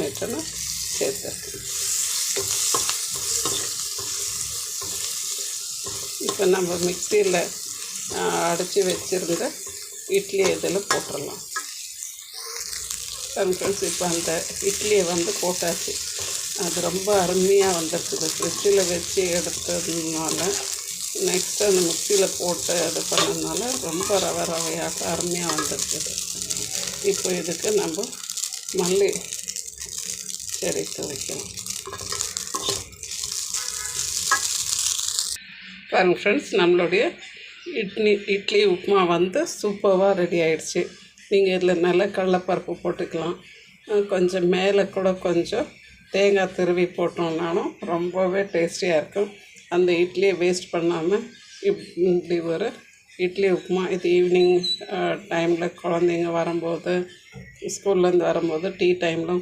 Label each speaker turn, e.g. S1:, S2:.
S1: பண்ணிட்டோன்னா சேர்த்துருக்கேன். இப்போ நம்ம மிக்சியில் அடைச்சி வச்சுருந்த இட்லி இதில் போட்டுடலாம். ஃப்ரெண்ட்ஸ், இப்போ அந்த இட்லியை போட்டாச்சு. அது ரொம்ப அருமையாக வந்திருக்குது. ஃப்ரிட்ஜில் வச்சு எடுத்ததுனால நெக்ஸ்ட்டு அந்த மிக்சியில் போட்டு இது பண்ணதுனால ரொம்ப ரவையாக அருமையாக வந்திருக்குது. இப்போ இதுக்கு நம்ம மல்லி செடித்து வைக்கலாம். பாருங்கள் ஃப்ரெண்ட்ஸ், நம்மளுடைய இட்லி உப்புமா சூப்பராக ரெடி ஆகிடுச்சு. நீங்கள் இதில் நல்ல கடலைப்பருப்பு போட்டுக்கலாம். கொஞ்சம் மேலே கூட கொஞ்சம் தேங்காய் துருவி போட்டோம்னாலும் ரொம்பவே டேஸ்டியாக இருக்கும். அந்த இட்லியை வேஸ்ட் பண்ணாமல் இப்படி ஒரு இட்லி உப்புமா இது ஈவினிங் டைமில் குழந்தைங்க வரும்போது, ஸ்கூல்லேருந்து வரும்போது டீ டைமில்